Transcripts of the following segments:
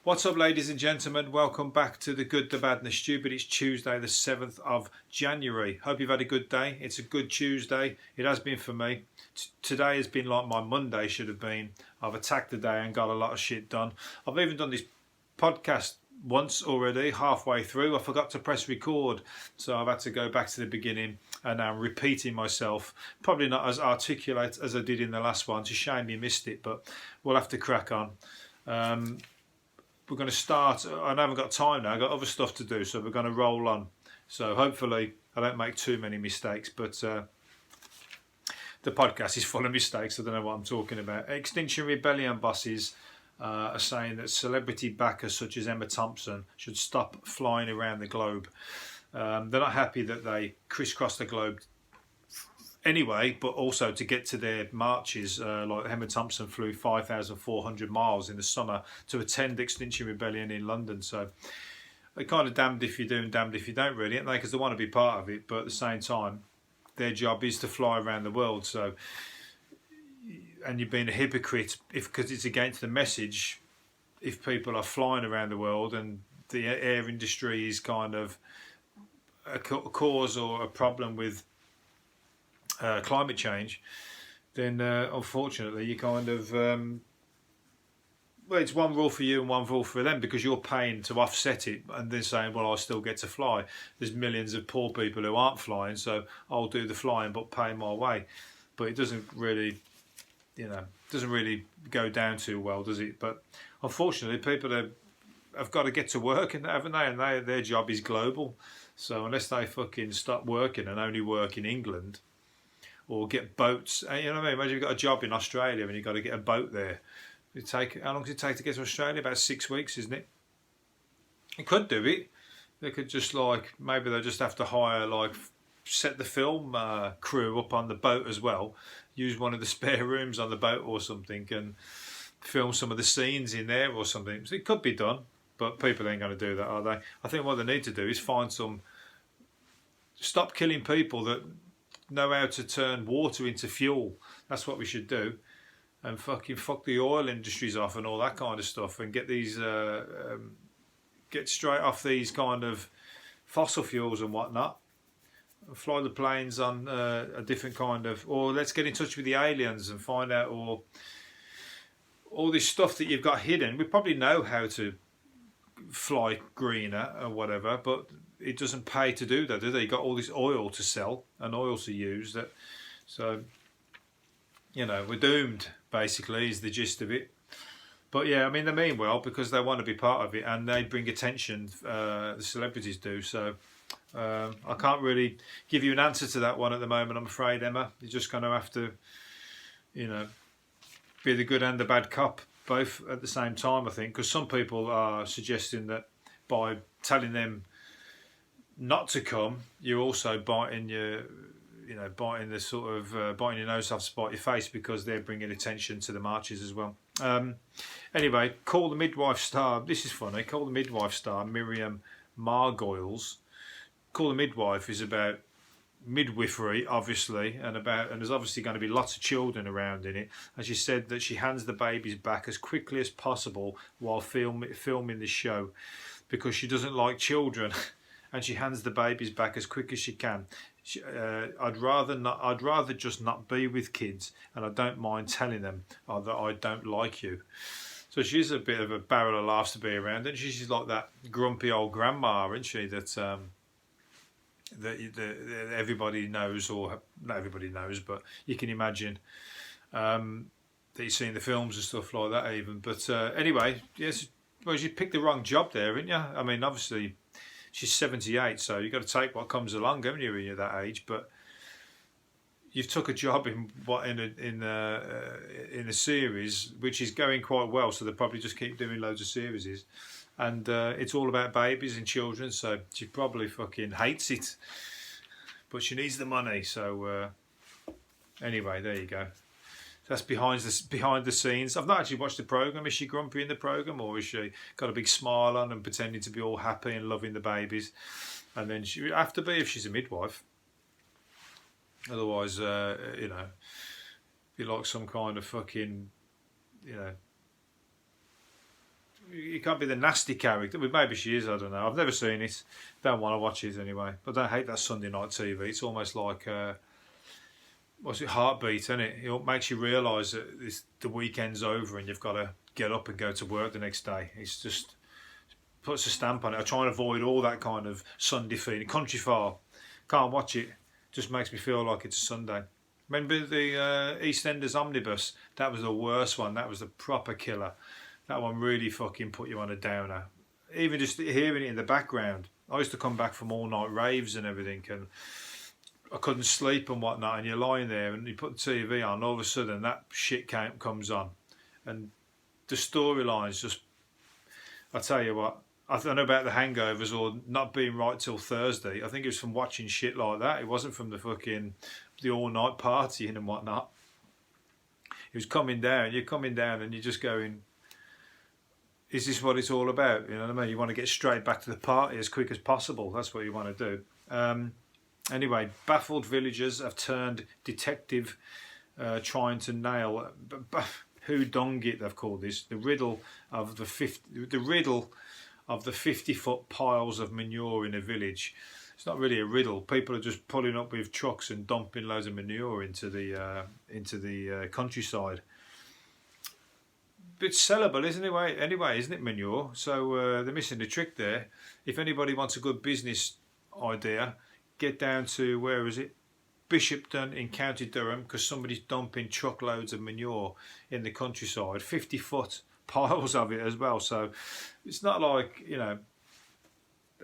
What's up, ladies and gentlemen? Welcome back to The Good, The Bad and The Stupid. It's Tuesday the 7th of January. Hope you've had a good day. It's a good Tuesday. It has been for me. Today has been like my Monday should have been. I've attacked the day and got a lot of shit done. I've even done this podcast once already, halfway through. I forgot to press record, so I've had to go back to the beginning, and now I'm repeating myself. Probably not as articulate as I did in the last one. It's a shame you missed it, but we'll have to crack on. We're going to start. I haven't got time now. I've got other stuff to do, so we're going to roll on. So hopefully I don't make too many mistakes, but the podcast is full of mistakes. I don't know what I'm talking about. Extinction Rebellion bosses are saying that celebrity backers such as Emma Thompson should stop flying around the globe. They're not happy that they crisscross the globe anyway, but also to get to their marches, like Emma Thompson flew 5,400 miles in the summer to attend Extinction Rebellion in London. So they're kind of damned if you do and damned if you don't, really, aren't they? Because they want to be part of it, but at the same time, their job is to fly around the world. So, and you're being a hypocrite because it's against the message if people are flying around the world and the air industry is kind of a cause or a problem with climate change, then unfortunately you kind of well, it's one rule for you and one rule for them, because you're paying to offset it and then saying, well, I still get to fly. There's millions of poor people who aren't flying, so I'll do the flying but pay my way. But it doesn't really, doesn't really go down too well, does it? But unfortunately, people have got to get to work, haven't they? And their job is global. So unless they fucking stop working and only work in England, or get boats, you know what I mean? Imagine you've got a job in Australia and you've got to get a boat there. How long does it take to get to Australia? About 6 weeks, isn't it? You could do it. They could just maybe they'll just have to hire set the film crew up on the boat as well. Use one of the spare rooms on the boat or something and film some of the scenes in there or something. So it could be done, but people ain't going to do that, are they? I think what they need to do is stop killing people that know how to turn water into fuel. That's what we should do, and fuck the oil industries off and all that kind of stuff, and get these get straight off these kind of fossil fuels and whatnot, and fly the planes on a different kind of, or let's get in touch with the aliens and find out, or all this stuff that you've got hidden. We probably know how to fly greener or whatever, but it doesn't pay to do that, do they? You got all this oil to sell and oil to use. So we're doomed, basically, is the gist of it. But yeah, I mean, they mean well because they want to be part of it and they bring attention. The celebrities do. So I can't really give you an answer to that one at the moment, I'm afraid, Emma. You're just going to have to, be the good and the bad cop both at the same time, I think, because some people are suggesting that by telling them not to come, you're also biting your nose off to spite your face, because they're bringing attention to the marches as well. Anyway, Call the Midwife star. This is funny. Call the Midwife star Miriam Margolyes. Call the Midwife is about midwifery, obviously, and there's obviously going to be lots of children around in it. And she said that she hands the babies back as quickly as possible while filming the show, because she doesn't like children. And she hands the babies back as quick as she can. I'd rather just not be with kids, and I don't mind telling them that I don't like you. So she's a bit of a barrel of laughs to be around, and she's like that grumpy old grandma, isn't she? That everybody knows, or not everybody knows, but you can imagine that you've seen the films and stuff like that, even. But anyway, yes, well, you picked the wrong job there, haven't you? I mean, obviously, she's 78, so you've got to take what comes along, haven't you, when you're that age? But you've took a job in a series which is going quite well, so they'll probably just keep doing loads of series, and it's all about babies and children. So she probably fucking hates it, but she needs the money. So anyway, there you go. That's behind the scenes. I've not actually watched the programme. Is she grumpy in the programme, or is she got a big smile on and pretending to be all happy and loving the babies? And then she would have to be if she's a midwife. Otherwise, be like some kind of fucking, you can't be the nasty character. Well, maybe she is, I don't know. I've never seen it. Don't want to watch it anyway. But I don't hate that Sunday night TV. It's almost like, what's it, Heartbeat, isn't it? It makes you realise that the weekend's over and you've got to get up and go to work the next day. It's just puts a stamp on it. I try and avoid all that kind of Sunday feeling. Country File, can't watch it. Just makes me feel like it's a Sunday. Remember the EastEnders Omnibus? That was the worst one. That was the proper killer. That one really fucking put you on a downer. Even just hearing it in the background. I used to come back from all night raves and everything, and I couldn't sleep and whatnot, and you're lying there and you put the TV on, all of a sudden that shit comes on. And the storylines just, I tell you what, I don't know about the hangovers or not being right till Thursday. I think it was from watching shit like that. It wasn't from the all-night partying and whatnot. It was coming down, you're coming down and you're just going, is this what it's all about? You know what I mean? You want to get straight back to the party as quick as possible. That's what you want to do. Anyway, baffled villagers have turned detective trying to nail who done it, they've called this, the riddle of the 50-foot piles of manure in a village. It's not really a riddle. People are just pulling up with trucks and dumping loads of manure into the countryside. Bit sellable, isn't it? Anyway, isn't it, manure? So they're missing the trick there. If anybody wants a good business idea, get down to, where is it? Bishopton in County Durham, because somebody's dumping truckloads of manure in the countryside. 50-foot piles of it as well. So it's not like, you know,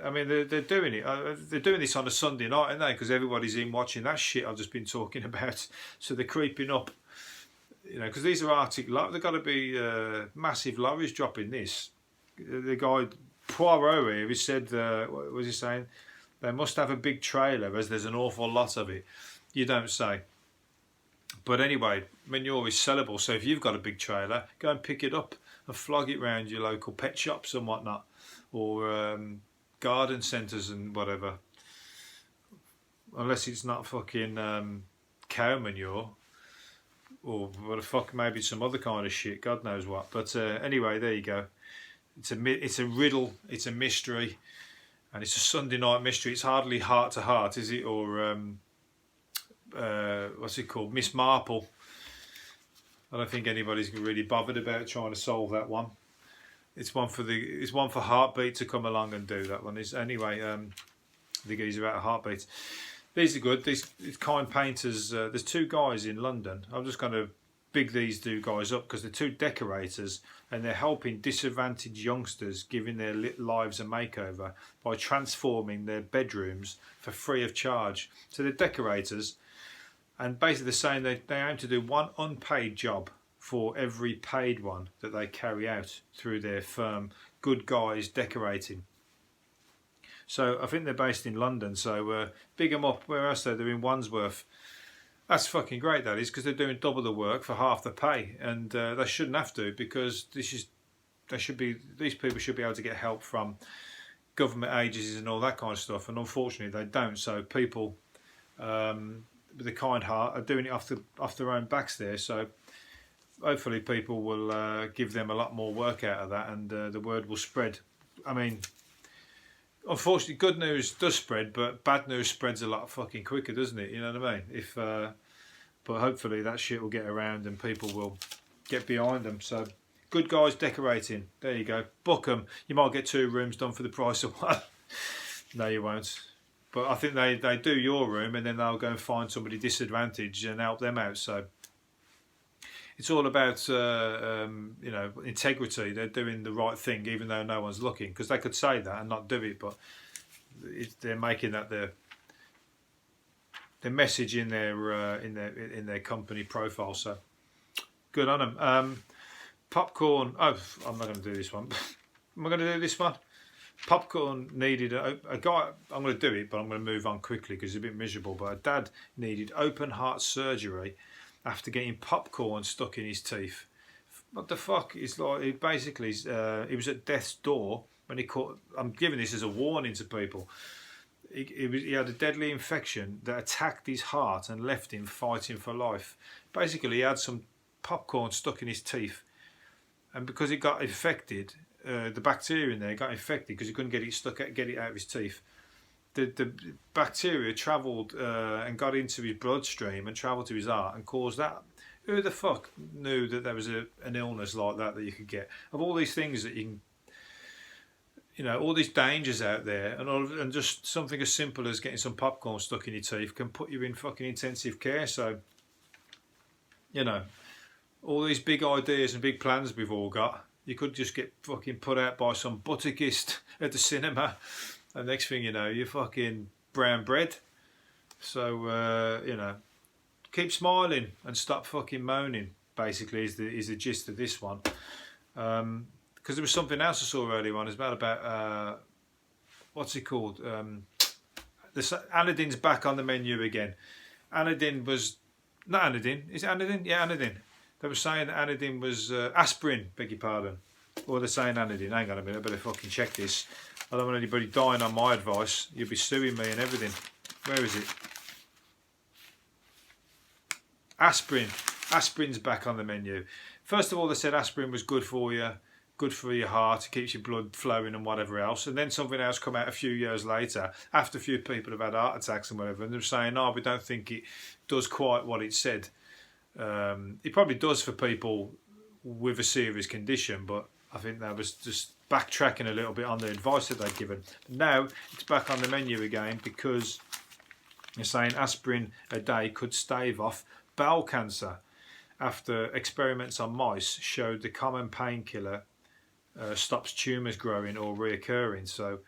I mean, they're doing it. They're doing this on a Sunday night, aren't they? Because everybody's in watching that shit I've just been talking about. So they're creeping up. You know, because these are Arctic, they've got to be massive lorries dropping this. The guy Poirot here, he said, what was he saying? They must have a big trailer, as there's an awful lot of it. You don't say. But anyway, manure is sellable, so if you've got a big trailer, go and pick it up and flog it round your local pet shops and whatnot, or garden centres and whatever. Unless it's not fucking cow manure. Or what the fuck, maybe some other kind of shit, God knows what. But anyway, there you go. It's a riddle, it's a mystery, and it's a Sunday night mystery. It's hardly Heart to Heart, is it? Or what's it called? Miss Marple. I don't think anybody's really bothered about trying to solve that one. It's one for Heartbeat to come along and do that one. Anyway, the geezer about Heartbeat. These are good. These kind painters. There's two guys in London. I'm just going to big these two guys up because they're two decorators and they're helping disadvantaged youngsters, giving their lives a makeover by transforming their bedrooms for free of charge. So they're decorators, and basically they're saying they aim to do one unpaid job for every paid one that they carry out through their firm, Good Guys Decorating. So I think they're based in London, so big them up. Where else? They're in Wandsworth. That's fucking great, that is, because they're doing double the work for half the pay, and they shouldn't have to, because these people should be able to get help from government agencies and all that kind of stuff, and unfortunately they don't. So people with a kind heart are doing it off their own backs there. So hopefully people will give them a lot more work out of that, and the word will spread. I mean, unfortunately, good news does spread, but bad news spreads a lot fucking quicker, doesn't it? You know what I mean? But hopefully that shit will get around and people will get behind them. So, Good Guys Decorating. There you go. Book them. You might get 2 rooms done for the price of one. No, you won't. But I think they do your room, and then they'll go and find somebody disadvantaged and help them out. So it's all about integrity. They're doing the right thing, even though no one's looking, because they could say that and not do it, but they're making that their message in their company profile. So good on them. Popcorn. Oh, I'm not going to do this one. Am I going to do this one? Popcorn needed a guy. I'm going to do it, but I'm going to move on quickly because it's a bit miserable. But a dad needed open heart surgery after getting popcorn stuck in his teeth. What the fuck? It's like, he was at death's door when he caught. I'm giving this as a warning to people. He had a deadly infection that attacked his heart and left him fighting for life. Basically, he had some popcorn stuck in his teeth, and because it got infected, the bacteria in there got infected because he couldn't get it out of his teeth. The bacteria travelled and got into his bloodstream and travelled to his heart and caused that. Who the fuck knew that there was an illness like that you could get? Of all these things that you can, all these dangers out there, and just something as simple as getting some popcorn stuck in your teeth can put you in fucking intensive care. So, all these big ideas and big plans we've all got, you could just get fucking put out by some buttickist at the cinema, and next thing you know, you're fucking brown bread. So, keep smiling and stop fucking moaning, basically, is the gist of this one. Because there was something else I saw earlier on. It's about what's it called? Anodin's back on the menu again. Anodin was... Not Anodin. Is it Anodin? Yeah, Anodin. They were saying that Anodin was aspirin, beg your pardon. Or they're saying Anodin. Hang on a minute, I better fucking check this. I don't want anybody dying on my advice. You'll be suing me and everything. Where is it? Aspirin. Aspirin's back on the menu. First of all, they said aspirin was good for you, good for your heart, it keeps your blood flowing and whatever else. And then something else come out a few years later, after a few people have had heart attacks and whatever, and they're saying, no, we don't think it does quite what it said. It probably does for people with a serious condition, but I think that was just backtracking a little bit on the advice that they'd given. Now it's back on the menu again because they're saying aspirin a day could stave off bowel cancer after experiments on mice showed the common painkiller stops tumours growing or reoccurring. So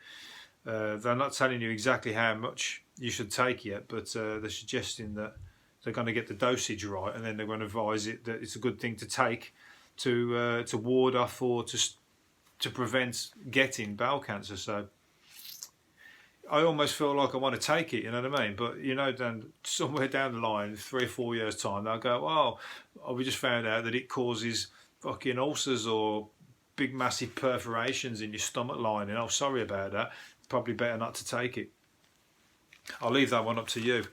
they're not telling you exactly how much you should take yet, but they're suggesting that they're going to get the dosage right, and then they're going to advise it that it's a good thing to take to ward off or to prevent getting bowel cancer. So I almost feel like I want to take it, you know what I mean? But then somewhere down the line, 3 or 4 years time, they'll go, oh, we just found out that it causes fucking ulcers or big massive perforations in your stomach lining. Oh, sorry about that. Probably better not to take it. I'll leave that one up to you.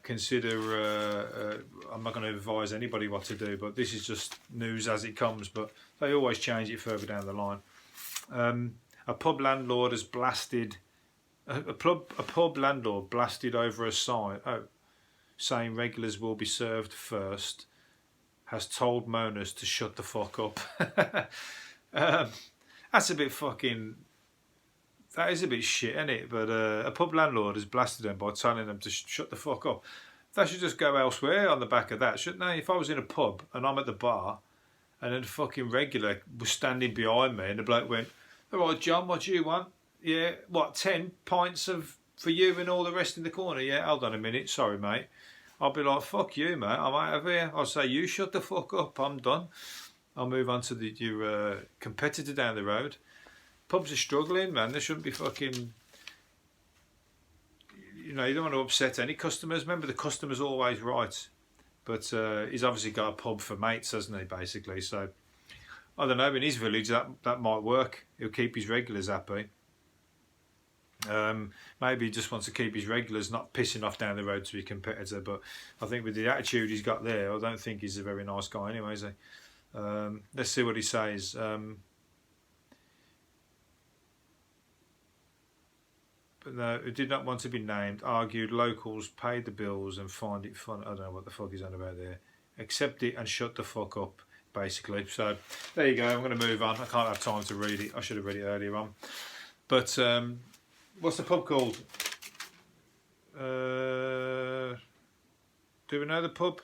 Consider, I'm not going to advise anybody what to do, but this is just news as it comes, but they always change it further down the line. A pub landlord has blasted... A pub landlord blasted over a sign saying regulars will be served first, has told moaners to shut the fuck up. That's a bit fucking... That is a bit shit, isn't it? But a pub landlord has blasted them by telling them to shut the fuck up. They should just go elsewhere on the back of that, shouldn't they? If I was in a pub and I'm at the bar and then the fucking regular was standing behind me and the bloke went, all right, John, what do you want? Yeah, what, 10 pints for you and all the rest in the corner? Yeah, hold on a minute, sorry mate. I'll be like, fuck you mate, I'm out of here. I'll say, you shut the fuck up, I'm done. I'll move on to your competitor down the road. Pubs are struggling, man. They shouldn't be fucking... You don't want to upset any customers. Remember, the customer's always right. But he's obviously got a pub for mates, hasn't he, basically. So, I don't know, in his village that might work. He'll keep his regulars happy. Maybe he just wants to keep his regulars not pissing off down the road to his competitor, but I think with the attitude he's got there, I don't think he's a very nice guy anyway, is he? Let's see what he says. But no, it did not want to be named, argued locals paid the bills and find it fun. I don't know what the fuck he's on about there. Accept it and shut the fuck up, basically. So there you go, I'm going to move on. I can't have time to read it. I should have read it earlier on. But what's the pub called? Do we know the pub?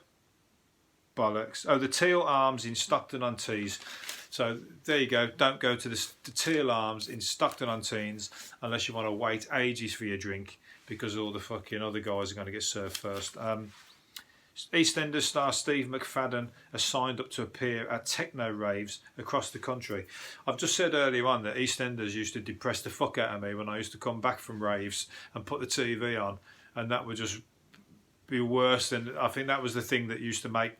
Bollocks. Oh, the Teal Arms in Stockton-on-Tees. So there you go. Don't go to the Teal Arms in Stockton-on-Tees unless you want to wait ages for your drink, because all the fucking other guys are going to get served first. EastEnders star Steve McFadden has signed up to appear at Techno Raves across the country. I've just said earlier on that EastEnders used to depress the fuck out of me when I used to come back from raves and put the TV on, and that would just be worse than... I think that was the thing that used to make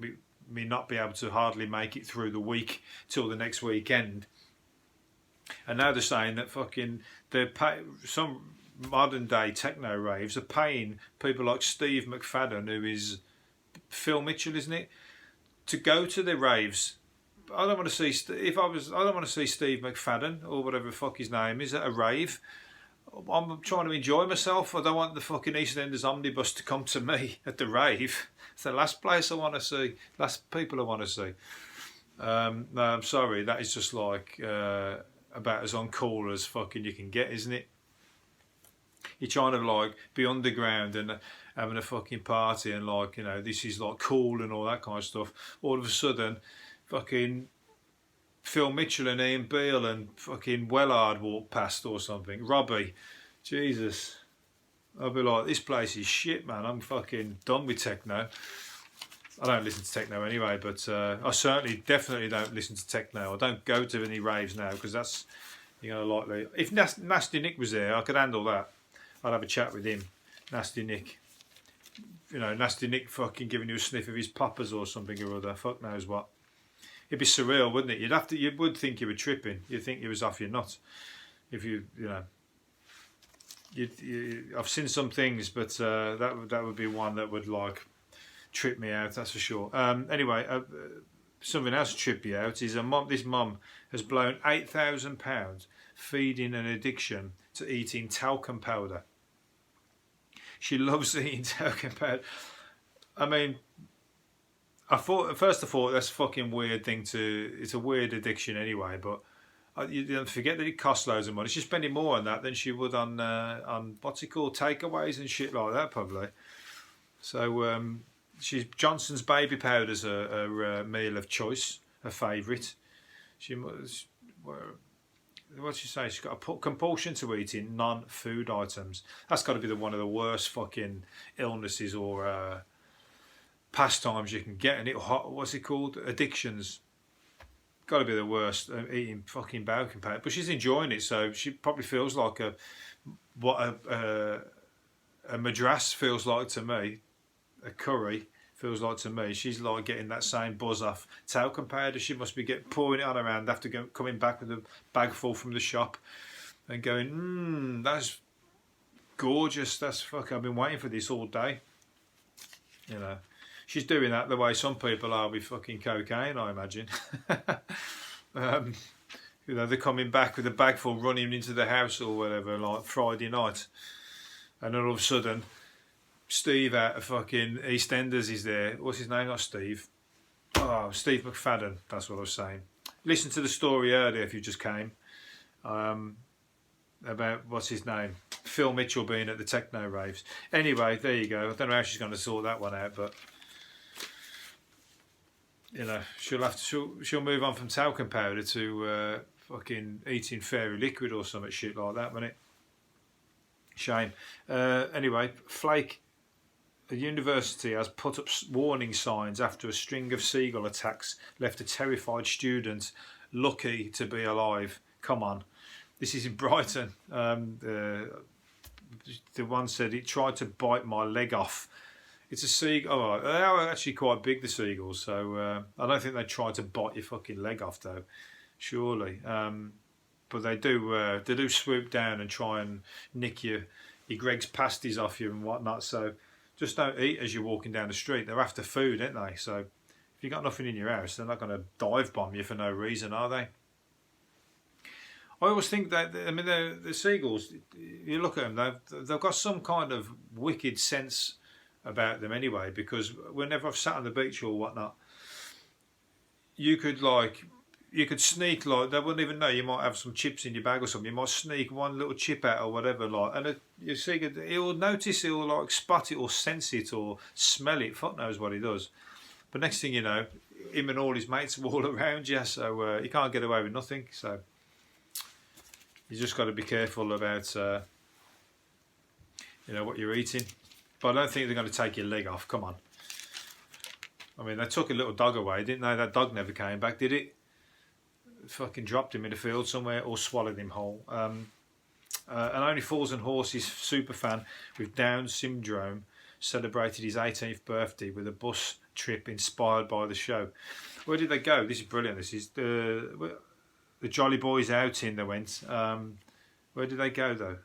me not be able to hardly make it through the week till the next weekend. And now they're saying that fucking some modern day techno raves are paying people like Steve McFadden, who is Phil Mitchell, isn't it, to go to the raves I don't want to see if I was. I don't want to see Steve McFadden or whatever the fuck his name is at a rave. I'm trying to enjoy myself. I don't want the fucking EastEnders omnibus to come to me at the rave. It's the last place I want to see. Last people I want to see. No, I'm sorry. That is just like about as uncool as fucking you can get, isn't it? You're trying to like be underground and having a fucking party and like, you know, this is like cool and all that kind of stuff. All of a sudden, fucking Phil Mitchell and Ian Beale and fucking Wellard walk past or something. Robbie, Jesus. I'll be like, this place is shit, man. I'm fucking done with techno. I don't listen to techno anyway, but I certainly, definitely don't listen to techno. I don't go to any raves now because that's, you know, likely. If Nasty Nick was there, I could handle that. I'd have a chat with him. Nasty Nick. You know, Nasty Nick fucking giving you a sniff of his poppers or something or other. Fuck knows what. It'd be surreal, wouldn't it? You would think you were tripping. You'd think you was off your nut. If you know. I've seen some things, but that would be one that would like trip me out. That's for sure. Anyway, something else to trip you out is this mum has blown £8,000 feeding an addiction to eating talcum powder. She loves eating talcum powder. I mean, I thought that's a fucking weird thing it's a weird addiction anyway, but you don't forget that it costs loads of money. She's spending more on that than she would on what's it called, takeaways and shit like that probably. So Johnson's baby powder's her meal of choice, her favourite. What's she say? She's got a compulsion to eating non-food items. That's got to be one of the worst fucking illnesses or pastimes you can get. And what's it called? Addictions. Got to be the worst. Eating fucking baking powder, but she's enjoying it, so she probably feels like what a madras feels like to me. A curry feels like to me. She's like getting that same buzz off talcum powder. She must be pouring it on her hand after coming back with a bag full from the shop and going, that's gorgeous. That's fuck. I've been waiting for this all day. You know, she's doing that the way some people are with fucking cocaine, I imagine. You know, they're coming back with a bag full, running into the house or whatever, like Friday night, and then all of a sudden, Steve out of fucking EastEnders is there. What's his name? Not Steve. Oh, Steve McFadden. That's what I was saying. Listen to the story earlier if you just came. About, what's his name? Phil Mitchell being at the Techno Raves. Anyway, there you go. I don't know how she's going to sort that one out, but you know, she'll move on from talcum powder to fucking eating fairy liquid or something shit like that, won't it? Shame. Anyway, Flake. The university has put up warning signs after a string of seagull attacks left a terrified student lucky to be alive. Come on. This is in Brighton. The one said it tried to bite my leg off. It's a seagull. Oh, they are actually quite big, the seagulls. So I don't think they try to bite your fucking leg off, though. Surely. But they do swoop down and try and nick your Greg's pasties off you and whatnot. So just don't eat as you're walking down the street. They're after food, aren't they? So if you've got nothing in your house, they're not going to dive bomb you for no reason, are they? I always think that, I mean, the seagulls, you look at them, they've got some kind of wicked sense about them anyway, because whenever I've sat on the beach or whatnot, you could sneak, like, they wouldn't even know. You might have some chips in your bag or something. You might sneak one little chip out or whatever, like, and you see, he'll notice, he'll like spot it or sense it or smell it. Fuck knows what he does. But next thing you know, him and all his mates are all around you, so you can't get away with nothing. So you just got to be careful about, you know, what you're eating. But I don't think they're going to take your leg off. Come on. I mean, they took a little dog away, didn't they? That dog never came back, did it? Fucking dropped him in the field somewhere or swallowed him whole. And Only Fools and Horses superfan with Down syndrome celebrated his 18th birthday with a bus trip inspired by the show. Where did they go? This is brilliant. This is the Jolly Boys outing they went. Where did they go though?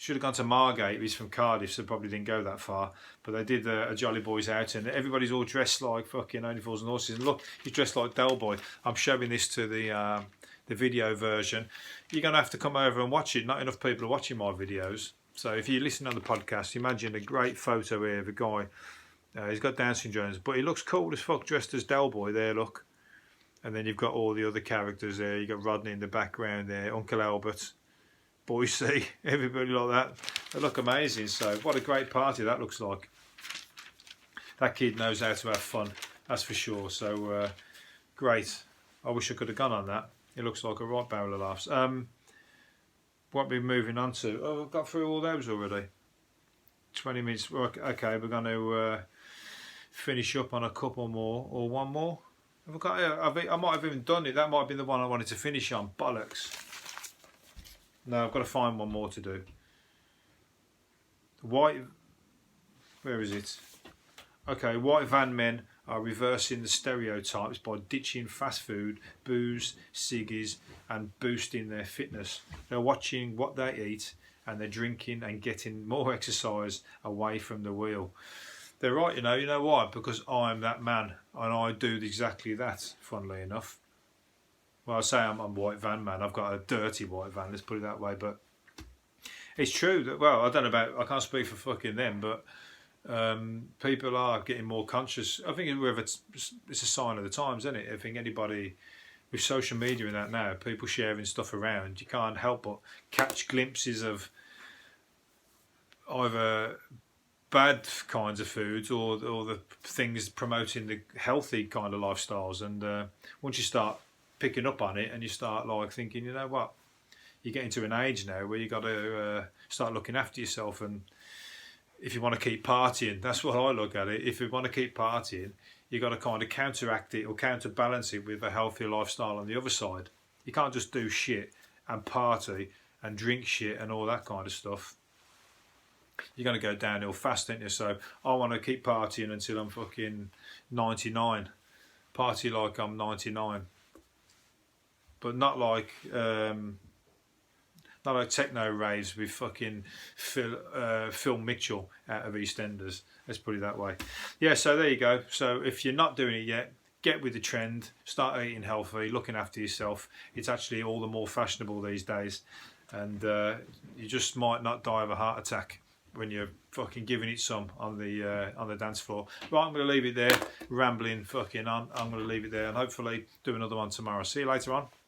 Should have gone to Margate. He's from Cardiff, so probably didn't go that far. But they did a Jolly Boys out, and everybody's all dressed like fucking Only Fools and Horses. And look, he's dressed like Del Boy. I'm showing this to the video version. You're going to have to come over and watch it. Not enough people are watching my videos. So if you listen on the podcast, imagine a great photo here of a guy. He's got Down syndrome, but he looks cool as fuck dressed as Del Boy there, look. And then you've got all the other characters there. You've got Rodney in the background there, Uncle Albert, Boise, everybody like that. They look amazing. So what a great party that looks like. That kid knows how to have fun, that's for sure. So great. I wish I could have gone on that. It looks like a right barrel of laughs. What we're moving on to? Oh, I've got through all those already. 20 minutes. Okay, we're going to finish up on a couple more or one more. Have I got? I might have even done it. That might have been the one I wanted to finish on. Bollocks. No, I've got to find one more to do. White. Where is it? Okay, white van men are reversing the stereotypes by ditching fast food, booze, ciggies, and boosting their fitness. They're watching what they eat, and they're drinking and getting more exercise away from the wheel. They're right, you know why? Because I'm that man, and I do exactly that, funnily enough. Well, I say I'm a white van man. I've got a dirty white van, let's put it that way, but it's true that, well, I don't know about, I can't speak for fucking them, but people are getting more conscious. I think it's a sign of the times, isn't it? I think anybody with social media and that now, people sharing stuff around, you can't help but catch glimpses of either bad kinds of foods or the things promoting the healthy kind of lifestyles. And once you start picking up on it and you start like thinking, you know what, you're getting to an age now where you got to start looking after yourself. And if you want to keep partying, that's what I look at it. If you want to keep partying, you got to kind of counteract it or counterbalance it with a healthier lifestyle on the other side. You can't just do shit and party and drink shit and all that kind of stuff. You're going to go downhill fast, aren't you? So I want to keep partying until I'm fucking 99. Party like I'm 99. But not like Techno Raves with fucking Phil Mitchell out of EastEnders. Let's put it that way. Yeah, so there you go. So if you're not doing it yet, get with the trend. Start eating healthy, looking after yourself. It's actually all the more fashionable these days. And you just might not die of a heart attack when you're fucking giving it some on the dance floor. Right, I'm going to leave it there. Rambling fucking on. I'm going to leave it there and hopefully do another one tomorrow. See you later on.